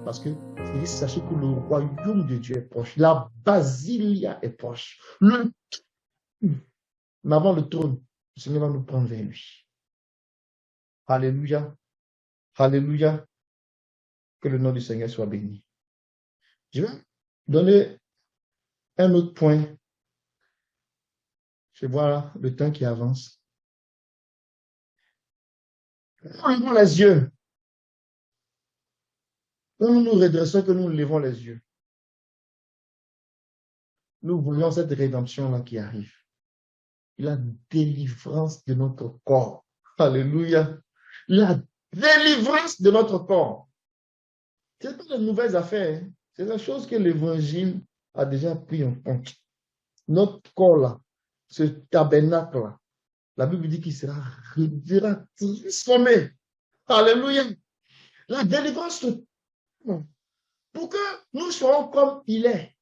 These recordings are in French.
Parce que il dit, sachez que le royaume de Dieu est proche. La basilia est proche. Mais avant le trône, le Seigneur va nous prendre vers lui. Alléluia. Alléluia. Que le nom du Seigneur soit béni. Je vais donner un autre point. Je vois le temps qui avance. Levons les yeux. Quand nous nous redressons, que nous levons les yeux. Nous voyons cette rédemption-là qui arrive. La délivrance de notre corps. Alléluia. La délivrance de notre corps. Ce n'est pas de nouvelles affaires. C'est la chose que l'Évangile a déjà pris en compte. Notre corps-là, ce tabernacle-là, la Bible dit qu'il sera transformé. Alléluia. La délivrance, pour que nous soyons comme il est.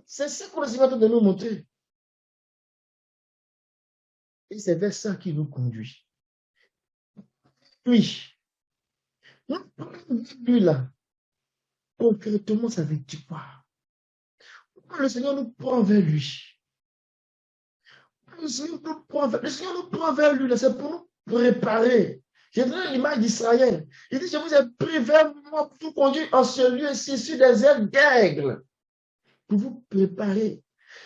C'est ça que le Seigneur est de nous montrer. Et c'est vers ça qui nous conduit. Puis, lui là, concrètement, ça veut dire quoi? Le Seigneur nous prend vers lui. Le Seigneur nous prend vers lui, là, c'est pour nous préparer. J'ai donné l'image d'Israël. Il dit, je vous ai pris vers moi pour vous conduire en ce lieu-ci sur des ailes d'aigle. Pour vous préparer.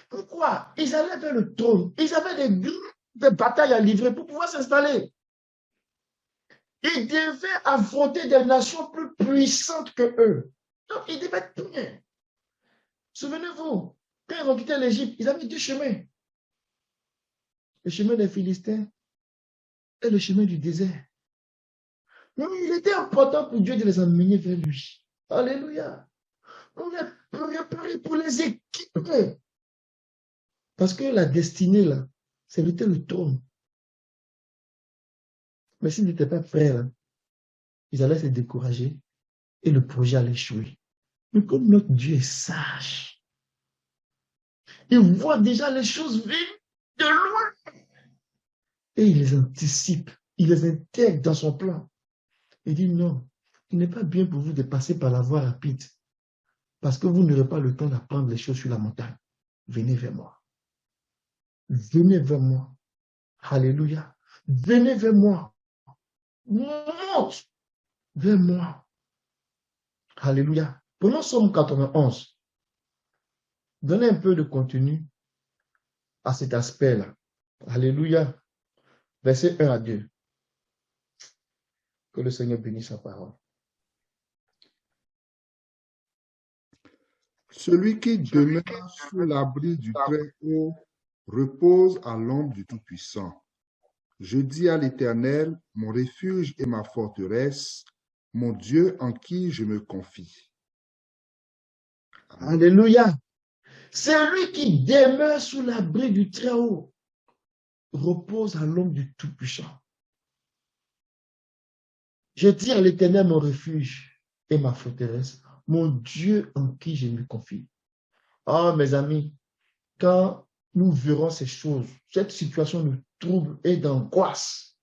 Pourquoi? Ils allaient vers le trône. Ils avaient des batailles à livrer pour pouvoir s'installer. Ils devaient affronter des nations plus puissantes que eux. Donc, ils devaient être prêts. Souvenez-vous, quand ils ont quitté l'Égypte, ils avaient deux chemins. Le chemin des Philistins et le chemin du désert. Mais il était important pour Dieu de les emmener vers lui. Alléluia. On les préparait pour les équiper. Parce que la destinée, là, c'était le trône. Mais s'ils n'étaient pas prêts, là, ils allaient se décourager et le projet allait échouer. Mais comme notre Dieu est sage, il voit déjà les choses venir de loin. Et il les anticipe, il les intègre dans son plan. Il dit non, il n'est pas bien pour vous de passer par la voie rapide. Parce que vous n'aurez pas le temps d'apprendre les choses sur la montagne. Venez vers moi. Venez vers moi. Alléluia. Venez vers moi. Monte vers moi. Alléluia. Prenons Somme 91. Donnez un peu de contenu à cet aspect-là. Alléluia. Verset 1 à 2. Que le Seigneur bénisse sa parole. Celui qui demeure sous l'abri du Très-Haut repose à l'ombre du Tout-Puissant. Je dis à l'Éternel, mon refuge et ma forteresse, mon Dieu en qui je me confie. Alléluia. Celui qui demeure sous l'abri du Très-Haut repose à l'ombre du Tout-Puissant. Je dis à l'Éternel mon refuge et ma forteresse, mon Dieu en qui je me confie. Ah, mes amis, quand nous verrons ces choses, cette situation de trouble et d'angoisse,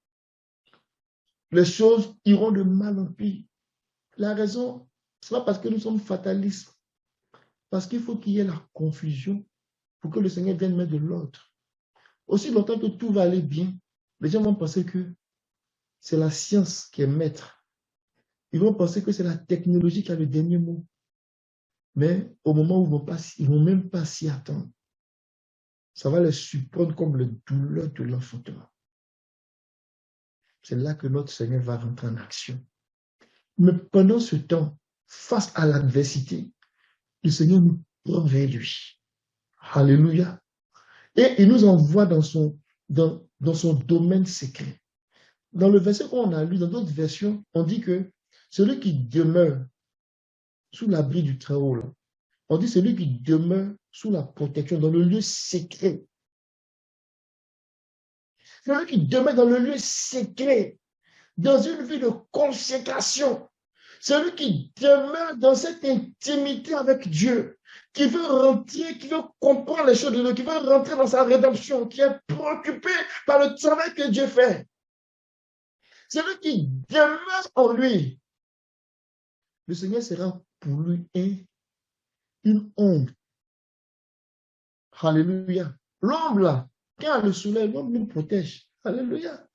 les choses iront de mal en pire. La raison, ce n'est pas parce que nous sommes fatalistes, parce qu'il faut qu'il y ait la confusion pour que le Seigneur vienne mettre de l'ordre. Aussi longtemps que tout va aller bien, les gens vont penser que c'est la science qui est maître. Ils vont penser que c'est la technologie qui a le dernier mot. Mais au moment où ils ne vont même pas s'y attendre. Ça va les surprendre comme le douleur de l'enfantement. C'est là que notre Seigneur va rentrer en action. Mais pendant ce temps, face à l'adversité, le Seigneur nous prend vers lui. Alléluia. Et il nous envoie dans son domaine secret. Dans le verset qu'on a lu, dans d'autres versions, on dit que celui qui demeure sous l'abri du Très-Haut, on dit celui qui demeure sous la protection, dans le lieu secret. Celui qui demeure dans le lieu secret, dans une vie de consécration. Celui qui demeure dans cette intimité avec Dieu, qui veut rentrer, qui veut comprendre les choses de Dieu, qui veut rentrer dans sa rédemption, qui est préoccupé par le travail que Dieu fait. Celui qui demeure en lui le Seigneur sera pour lui une ombre. Alléluia. L'ombre là, quand le soleil, l'ombre nous protège. Alléluia.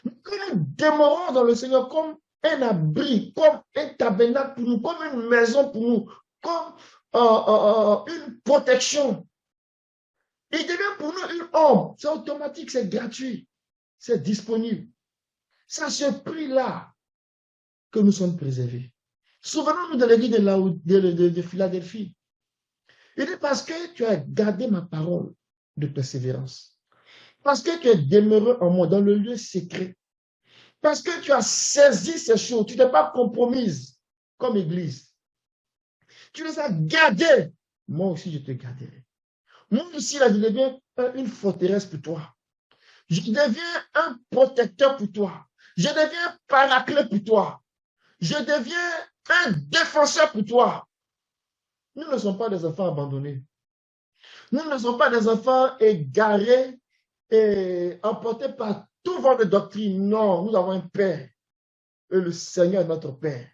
Nous demeurons dans le Seigneur comme un abri, comme un tabernacle pour nous, comme une maison pour nous, comme une protection. Il devient pour nous une ombre. C'est automatique, c'est gratuit, c'est disponible. C'est à ce prix-là que nous sommes préservés. Souvenons-nous de l'église de Philadelphie. Il dit parce que tu as gardé ma parole de persévérance. Parce que tu es demeuré en moi dans le lieu secret. Parce que tu as saisi ces choses. Tu n'es pas compromise comme église. Tu les as gardées. Moi aussi, je te garderai. Moi aussi, là, je deviens une forteresse pour toi. Je deviens un protecteur pour toi. Je deviens un paraclet pour toi. Je deviens un défenseur pour toi. Nous ne sommes pas des enfants abandonnés. Nous ne sommes pas des enfants égarés et emportés par tout vent de doctrine. Non, nous avons un Père. Et le Seigneur est notre Père.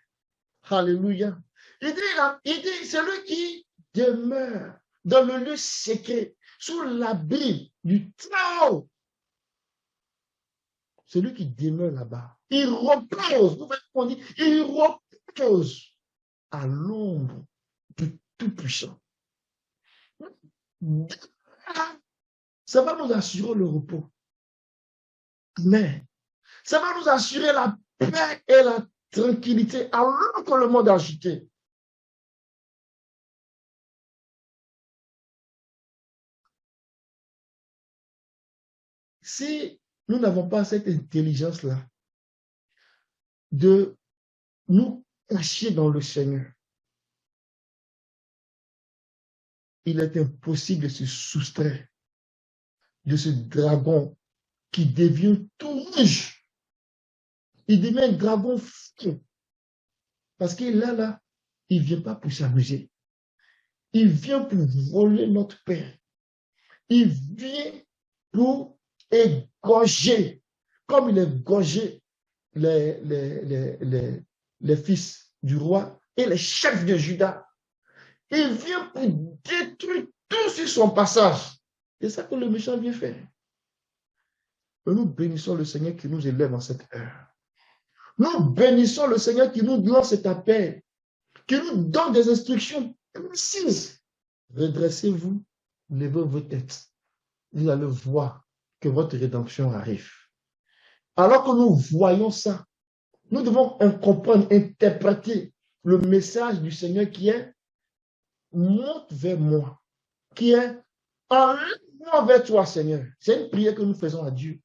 Alléluia. Il dit, celui qui demeure dans le lieu secret, sous l'abri du Très-Haut. Celui qui demeure là-bas, il repose, vous voyez ce qu'on dit, il repose à l'ombre du Tout-Puissant. Ça va nous assurer le repos. Mais ça va nous assurer la paix et la tranquillité alors que le monde est agité. Si nous n'avons pas cette intelligence-là de nous cacher dans le Seigneur, il est impossible de se soustraire de ce dragon qui devient tout rouge. Il devient un dragon fou. Parce qu'il est là, il ne vient pas pour s'amuser. Il vient pour voler notre Père. Il vient pour égorger, comme il a égorgé les fils du roi et les chefs de Juda. Il vient pour détruire tout sur son passage. C'est ça que le méchant vient faire. Et nous bénissons le Seigneur qui nous élève en cette heure. Nous bénissons le Seigneur qui nous lance cet appel, qui nous donne des instructions précises. Redressez-vous, levez vos têtes. Vous allez voir que votre rédemption arrive. Alors que nous voyons ça, nous devons comprendre, interpréter le message du Seigneur qui est monte vers moi, qui est enlève-moi vers toi, Seigneur. C'est une prière que nous faisons à Dieu.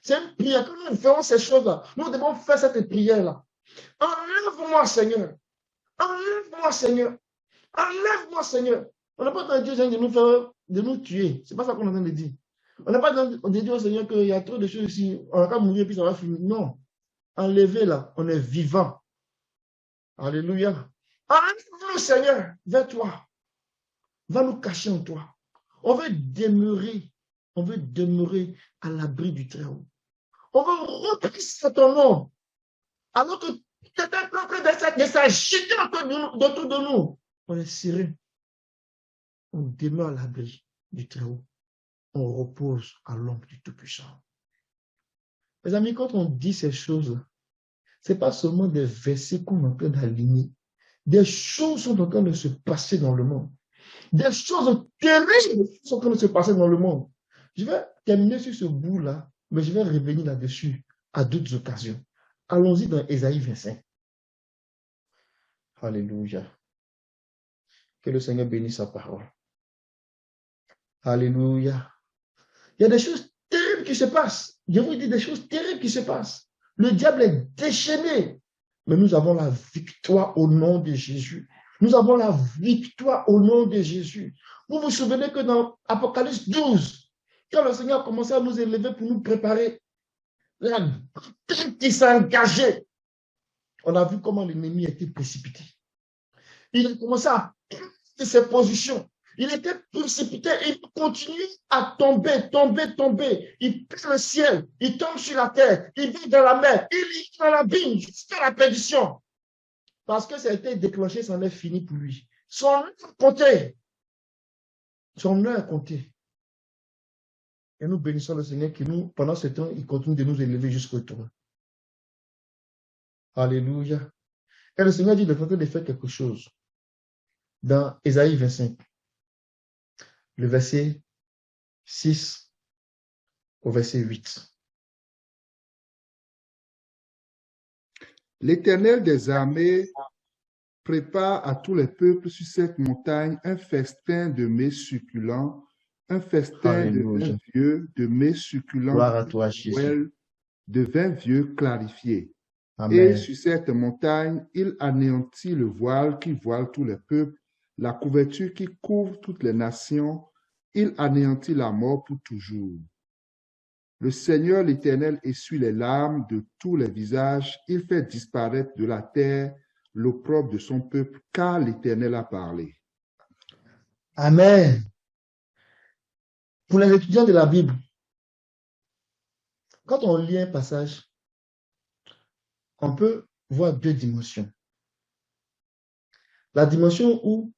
C'est une prière que nous faisons ces choses-là. Nous devons faire cette prière-là. Enlève-moi, Seigneur. Enlève-moi, Seigneur. Enlève-moi, Seigneur. On n'a pas entendu Dieu de nous faire, de nous tuer. C'est pas ça qu'on est en train de dire. On n'a pas dit au Seigneur qu'il y a trop de choses ici. On va pas mourir puis ça va finir. Non. Enlevez là. On est vivant. Alléluia. Enlève-nous, Seigneur, vers toi. Va nous cacher en toi. On veut demeurer à l'abri du Très-Haut. On veut repousser ton nom. Alors que c'est un peuple de s'agiter autour de nous. On est serré. On demeure à l'abri du Très-Haut. On repose à l'ombre du Tout-Puissant. Mes amis, quand on dit ces choses, ce n'est pas seulement des versets qu'on est en train d'aligner. Des choses sont en train de se passer dans le monde. Des choses terribles sont en train de se passer dans le monde. Je vais terminer sur ce bout-là, mais je vais revenir là-dessus à d'autres occasions. Allons-y dans Ésaïe 25. Alléluia. Que le Seigneur bénisse sa parole. Alléluia. Il y a des choses terribles qui se passent. Je vous dis des choses terribles qui se passent. Le diable est déchaîné. Mais nous avons la victoire au nom de Jésus. Nous avons la victoire au nom de Jésus. Vous vous souvenez que dans Apocalypse 12, quand le Seigneur a commencé à nous élever pour nous préparer, la bataille qui s'est engagée, on a vu comment l'ennemi était précipité. Il a commencé à prendre ses positions. Il était précipité et il continue à tomber. Il perd le ciel, il tombe sur la terre, il vit dans la mer, il est dans l'abîme jusqu'à la perdition. Parce que ça a été déclenché, ça en est fini pour lui. Son heure comptait. Son heure comptait. Et nous bénissons le Seigneur qui nous, pendant ce temps, il continue de nous élever jusqu'au tour. Alléluia. Et le Seigneur dit de tenter de faire quelque chose. Dans Ésaïe 25, le verset 6 au verset 8. L'Éternel des armées prépare à tous les peuples sur cette montagne un festin de mets succulents, un festin de vin Alléluia. vieux, de mets succulents Gloire à toi, Jésus. de vin vieux clarifié. Et Amen. sur cette montagne, il anéantit le voile qui voile tous les peuples, la couverture qui couvre toutes les nations, il anéantit la mort pour toujours. Le Seigneur l'Éternel essuie les larmes de tous les visages, il fait disparaître de la terre l'opprobre de son peuple, car l'Éternel a parlé. Amen. Pour les étudiants de la Bible, quand on lit un passage, on peut voir deux dimensions. La dimension où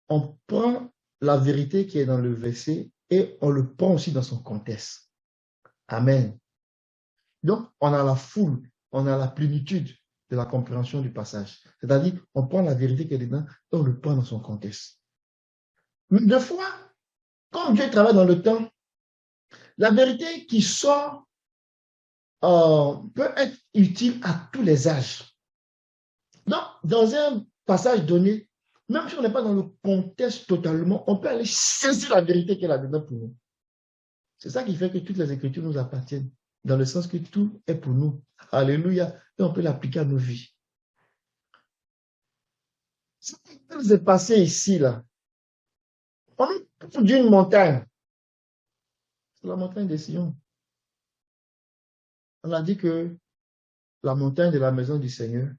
on prend la vérité qui est dans le verset et on le prend aussi dans son contexte. Amen. Donc, on a la foule, on a la plénitude de la compréhension du passage. C'est-à-dire, on prend la vérité qui est dedans et on le prend dans son contexte. Mais des fois, comme Dieu travaille dans le temps, la vérité qui sort peut être utile à tous les âges. Donc, dans un passage donné, même si on n'est pas dans le contexte totalement, on peut aller saisir la vérité qui est là-dedans pour nous. C'est ça qui fait que toutes les Écritures nous appartiennent, dans le sens que tout est pour nous. Alléluia. Et on peut l'appliquer à nos vies. Ce qui s'est passé ici, là, on est d'une montagne. C'est la montagne de Sion. On a dit que la montagne de la maison du Seigneur,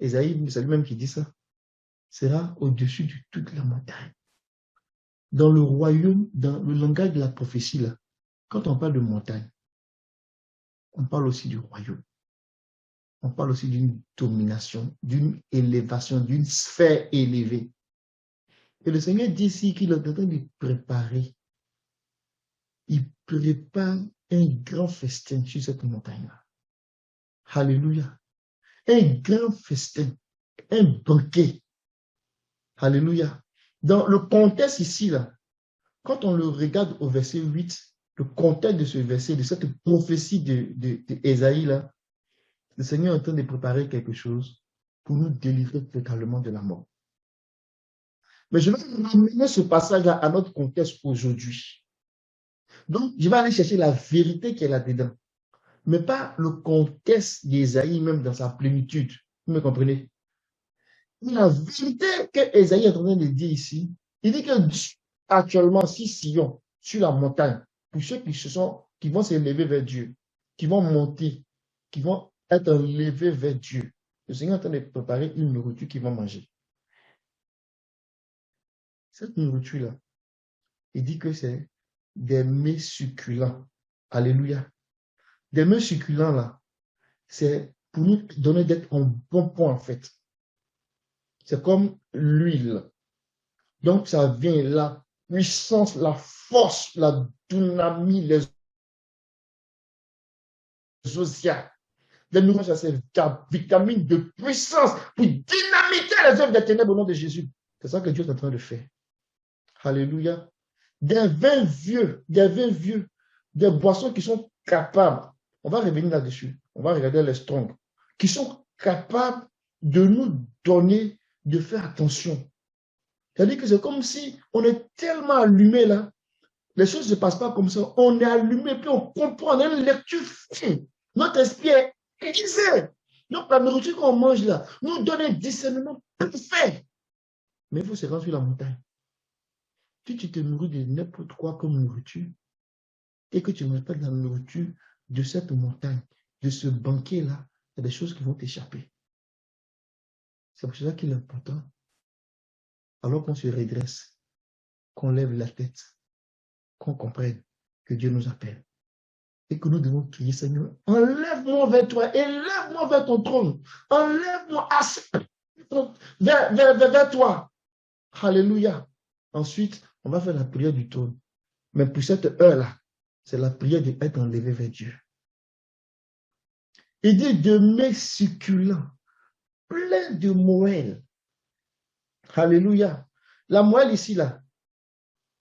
Ésaïe, c'est lui-même qui dit ça, sera au-dessus de toute la montagne. Dans le royaume, dans le langage de la prophétie, là, quand on parle de montagne, on parle aussi du royaume. On parle aussi d'une domination, d'une élévation, d'une sphère élevée. Et le Seigneur dit ici qu'il est en train de préparer. Il prépare un grand festin sur cette montagne-là. Alléluia. Un grand festin, un banquet. Alléluia. Dans le contexte ici, là, quand on le regarde au verset 8, le contexte de ce verset, de cette prophétie d'Ésaïe, là, le Seigneur est en train de préparer quelque chose pour nous délivrer totalement de la mort. Mais je vais ramener ce passage-là à notre contexte aujourd'hui. Donc, je vais aller chercher la vérité qui est là-dedans, mais pas le contexte d'Ésaïe même dans sa plénitude. Vous me comprenez? La vérité que Ésaïe est en train de dire ici, il dit que actuellement, si Sion, sur la montagne, pour ceux qui vont s'élever vers Dieu, qui vont monter, qui vont être élevés vers Dieu, le Seigneur est en train de préparer une nourriture qu'ils vont manger. Cette nourriture-là, il dit que c'est des mets succulents. Alléluia. Des mets succulents, là, c'est pour nous donner d'être en bon point, en fait. C'est comme l'huile. Donc, ça vient la puissance, la force, la dynamie, les osia. Des nourritures, c'est vitamine de puissance pour dynamiter les œuvres des ténèbres au nom de Jésus. C'est ça que Dieu est en train de faire. Alléluia. Des vins vieux, des boissons qui sont capables, on va revenir là-dessus, on va regarder les strong, qui sont capables de nous donner, de faire attention. C'est-à-dire que c'est comme si on est tellement allumé là, les choses ne se passent pas comme ça, on est allumé, puis on comprend, on a une lecture fine. Notre esprit est aiguisé. Donc la nourriture qu'on mange là nous donne un discernement parfait. Mais il faut se rendre sur la montagne. Si tu te nourris de n'importe quoi comme nourriture, et que tu ne manges pas de la nourriture de cette montagne, de ce banquet-là, il y a des choses qui vont t'échapper. C'est pour cela qu'il est important, alors qu'on se redresse, qu'on lève la tête, qu'on comprenne que Dieu nous appelle. et que nous devons crier, Seigneur, enlève-moi vers toi, élève-moi vers ton trône, enlève-moi vers toi. Alléluia. Ensuite, on va faire la prière du trône. Mais pour cette heure-là, c'est la prière d'être enlevé vers Dieu. Il dit de mets succulents, plein de moelle. Alléluia. La moelle ici, là,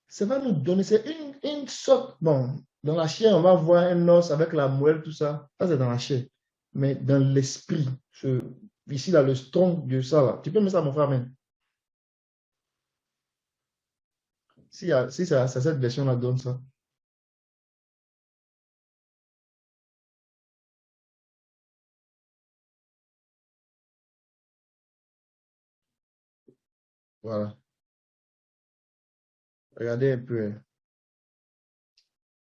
ça va nous donner, c'est une sorte, bon, dans la chair, on va voir un os avec la moelle, tout ça. Ça, c'est dans la chair. Mais dans l'esprit, ici, là, le tronc de ça, là. Tu peux mettre ça, mon frère, même. Si ça, cette version-là donne ça. Voilà. Regardez un peu.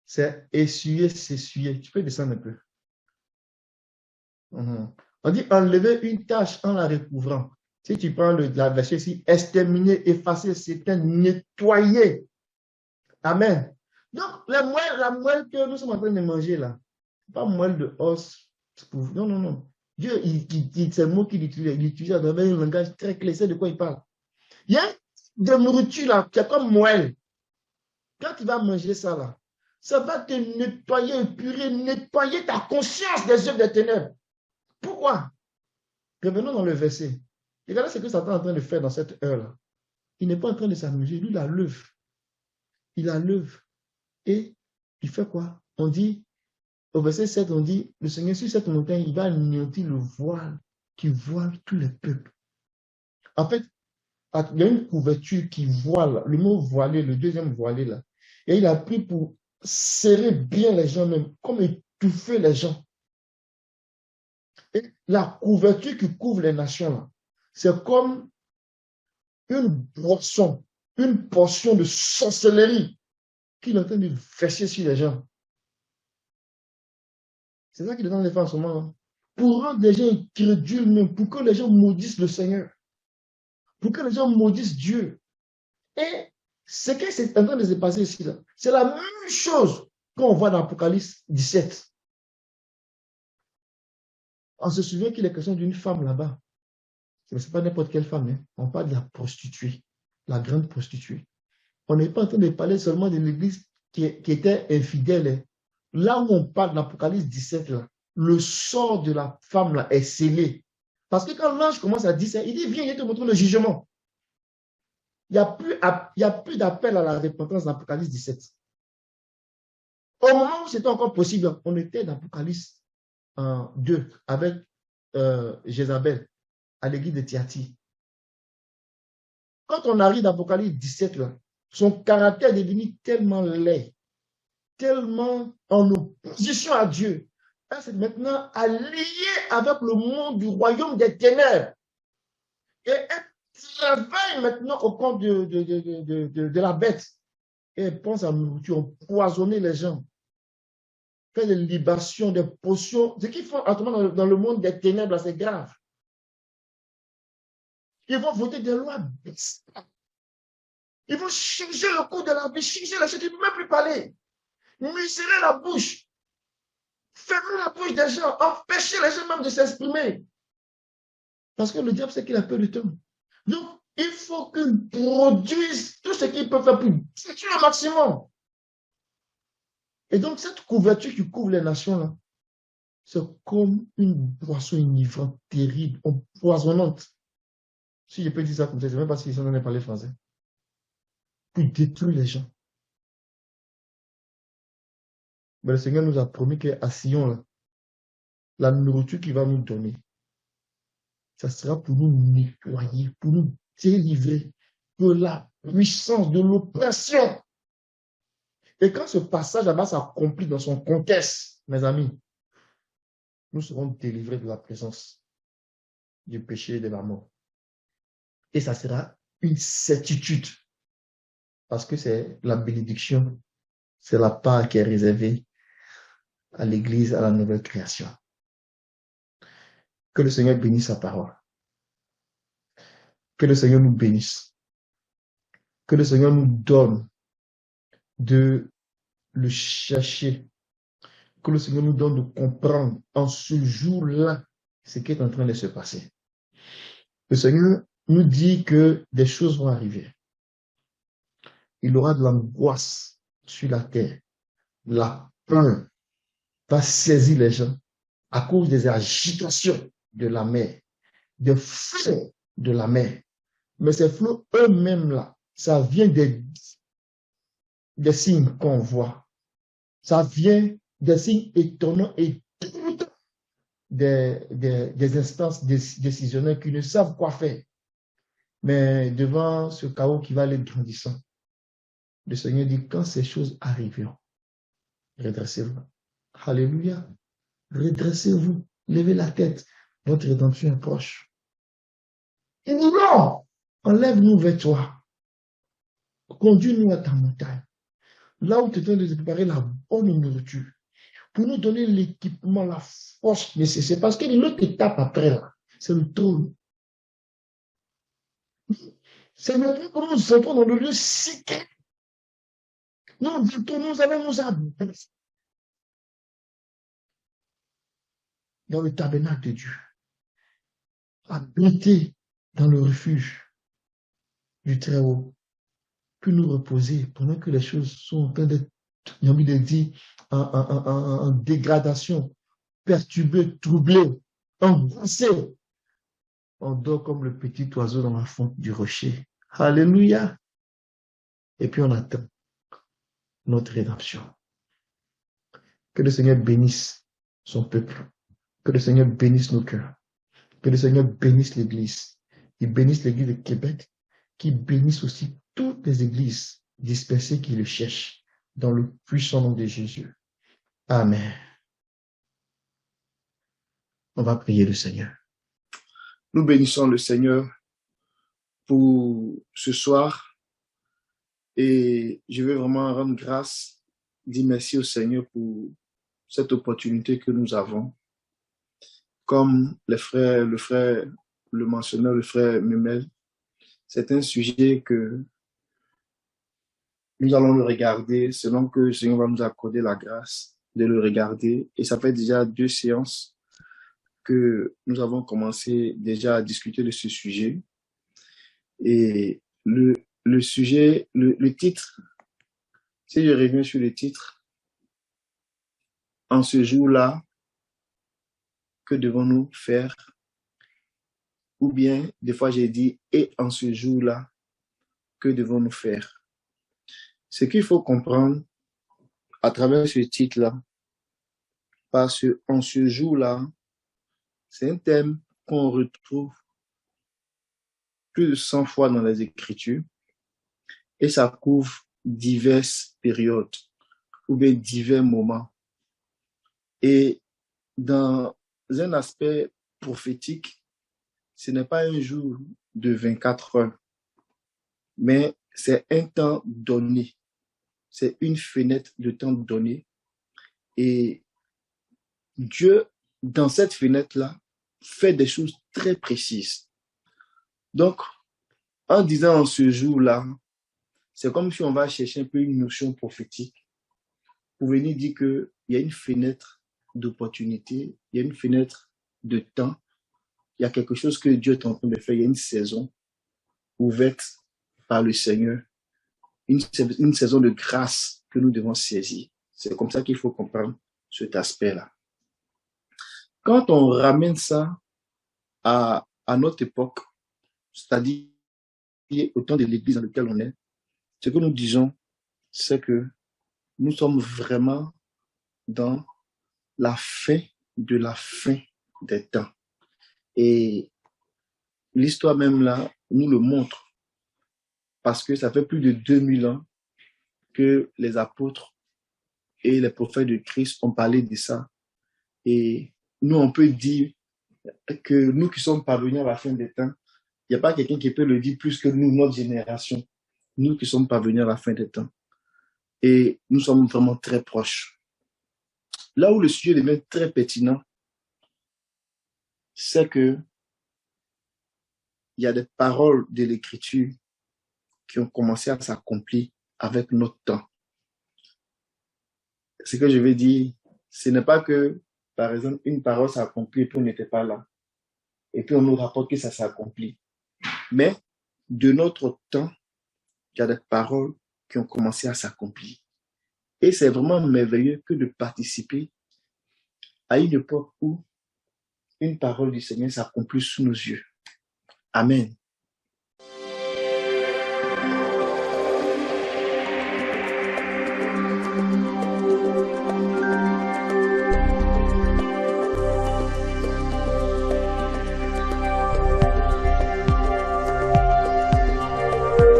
C'est essuyer, s'essuyer. Tu peux descendre un peu. On dit enlever une tâche en la recouvrant. Si tu prends la version ici, exterminer, effacer, s'éteindre, nettoyer. Amen. Donc, la moelle que nous sommes en train de manger là, pas moelle de os. Non, non, non. Dieu, c'est le mot qu'il utilise. Il utilise dans un langage très clair. C'est de quoi il parle. Il y a de nourriture là, qui est comme moelle. Quand tu vas manger ça là, ça va te nettoyer, épurer, nettoyer ta conscience des œuvres des ténèbres. Pourquoi? Revenons dans le verset. Regardez ce que Satan est en train de faire dans cette heure-là. Il n'est pas en train de s'amuser. Lui, il la lève. Il la lève. Et il fait quoi? On dit, au verset 7, on dit, le Seigneur sur cette montagne, il va anéantir le voile qui voile tous les peuples. En fait, il y a une couverture qui voile, le mot voilé, le deuxième voilé là. Et il a pris pour serrer bien les gens même, comme étouffer les gens. Et la couverture qui couvre les nations là, c'est comme une boisson, une portion de sorcellerie qu'il est en train de verser sur les gens. C'est ça qu'il est en train de faire en ce moment. Pour rendre les gens incrédules même, pour que les gens maudissent le Seigneur. Pour que les gens maudissent Dieu. Et ce qui est en train de se passer ici, c'est la même chose qu'on voit dans Apocalypse 17. On se souvient qu'il est question d'une femme là-bas. Ce n'est pas n'importe quelle femme. Hein. On parle de la prostituée, la grande prostituée. On n'est pas en train de parler seulement de l'église qui était infidèle. Hein. Là où on parle d'Apocalypse 17, là, le sort de la femme là, est scellé. Parce que quand l'ange commence à dire ça, il dit, viens, je te montre le jugement. Il n'y a plus d'appel à la repentance dans Apocalypse 17. Au moment où c'était encore possible, on était dans Apocalypse 2 avec Jézabel à l'église de Thyatire. Quand on arrive dans Apocalypse 17, là, son caractère est devenu tellement laid, tellement en opposition à Dieu. C'est maintenant allié avec le monde du royaume des ténèbres. Et elle travaille maintenant au compte de la bête. Et elle pense à nourriture, empoisonner les gens. Faire des libations, des potions. Ce qu'ils font actuellement dans le monde des ténèbres, c'est grave. Ils vont voter des lois. Ils vont changer le cours de la vie, changer la chose, ils ne peuvent même plus parler. Museler la bouche. Fermer la bouche des gens, empêcher les gens même de s'exprimer. Parce que le diable sait qu'il a peur du temps. Donc, il faut qu'ils produisent tout ce qu'ils peuvent faire pour détruire le maximum. Et donc, cette couverture qui couvre les nations, là, c'est comme une boisson enivrante, terrible, empoisonnante. Si je peux dire ça comme ça, je ne sais même pas si on en a parlé français. Pour détruire les gens. Mais le Seigneur nous a promis qu'à Sion, là, la nourriture qu'il va nous donner, ça sera pour nous nettoyer, pour nous délivrer de la puissance, de l'oppression. Et quand ce passage là-bas s'accomplit dans son contexte, mes amis, nous serons délivrés de la présence du péché et de la mort. Et ça sera une certitude. Parce que c'est la bénédiction, c'est la part qui est réservée à l'Église, à la nouvelle création. Que le Seigneur bénisse sa parole. Que le Seigneur nous bénisse. Que le Seigneur nous donne de le chercher, que le Seigneur nous donne de comprendre en ce jour-là ce qui est en train de se passer. Le Seigneur nous dit que des choses vont arriver. Il aura de l'angoisse sur la terre. La peur va saisir les gens à cause des agitations de la mer, des flots de la mer. Mais ces flots eux-mêmes là, ça vient des signes qu'on voit. Ça vient des signes étonnants et des instances décisionnelles qui ne savent quoi faire. Mais devant ce chaos qui va aller grandissant, le Seigneur dit, quand ces choses arriveront, redressez-vous. Alléluia. Redressez-vous. Levez la tête. Votre rédemption est proche. Il dit non. Enlève-nous vers toi. Conduis-nous à ta montagne. Là où tu es en train de te préparer la bonne nourriture. Pour nous donner l'équipement, la force nécessaire. Parce que l'autre étape après, là, c'est le trône. C'est maintenant que nous entrons dans le lieu secret. Nous allons nous abaisser dans le tabernacle de Dieu. Habiter dans le refuge du Très-Haut. Puis nous reposer pendant que les choses sont en train d'être, j'ai envie de dire, en dégradation, perturbées, troublées, angoissées. On dort comme le petit oiseau dans la fonte du rocher. Alléluia. Et puis on attend notre rédemption. Que le Seigneur bénisse son peuple. Que le Seigneur bénisse nos cœurs. Que le Seigneur bénisse l'Église. Il bénisse l'Église de Québec, qui bénisse aussi toutes les églises dispersées qui le cherchent, dans le puissant nom de Jésus. Amen. On va prier le Seigneur. Nous bénissons le Seigneur pour ce soir et je veux vraiment rendre grâce, dire merci au Seigneur pour cette opportunité que nous avons. Comme le frère le mentionnait, le frère Memel, c'est un sujet que nous allons le regarder selon que le Seigneur va nous accorder la grâce de le regarder. Et ça fait déjà 2 séances que nous avons commencé déjà à discuter de ce sujet. Et le sujet, le titre, si je reviens sur le titre, en ce jour-là, que devons-nous faire? Ou bien, des fois j'ai dit, et en ce jour-là, que devons-nous faire? Ce qu'il faut comprendre à travers ce titre-là, parce que en ce jour-là, c'est un thème qu'on retrouve plus de 100 fois dans les Écritures et ça couvre diverses périodes ou bien divers moments. Et dans un aspect prophétique, ce n'est pas un jour de 24 heures, mais c'est un temps donné. C'est une fenêtre de temps donné. Et Dieu, dans cette fenêtre-là, fait des choses très précises. Donc, en disant en ce jour-là, c'est comme si on va chercher un peu une notion prophétique pour venir dire qu'il y a une fenêtre d'opportunité, il y a une fenêtre de temps, il y a quelque chose que Dieu est en train de faire, il y a une saison ouverte par le Seigneur, une saison de grâce que nous devons saisir. C'est comme ça qu'il faut comprendre cet aspect-là. Quand on ramène ça à notre époque, c'est-à-dire au temps de l'Église dans lequel on est, ce que nous disons, c'est que nous sommes vraiment dans la fin de la fin des temps. Et l'histoire même là nous le montre parce que ça fait plus de 2000 ans que les apôtres et les prophètes de Christ ont parlé de ça. Et nous, on peut dire que nous qui sommes parvenus à la fin des temps, il n'y a pas quelqu'un qui peut le dire plus que nous, notre génération, nous qui sommes parvenus à la fin des temps. Et nous sommes vraiment très proches. Là où le sujet devient très pertinent, c'est que il y a des paroles de l'Écriture qui ont commencé à s'accomplir avec notre temps. Ce que je vais dire, Ce n'est pas que, par exemple, une parole s'accomplit et puis on n'était pas là. Et puis on nous rapporte que ça s'accomplit. Mais de notre temps, il y a des paroles qui ont commencé à s'accomplir. Et c'est vraiment merveilleux que de participer à une époque où une parole du Seigneur s'accomplit sous nos yeux. Amen.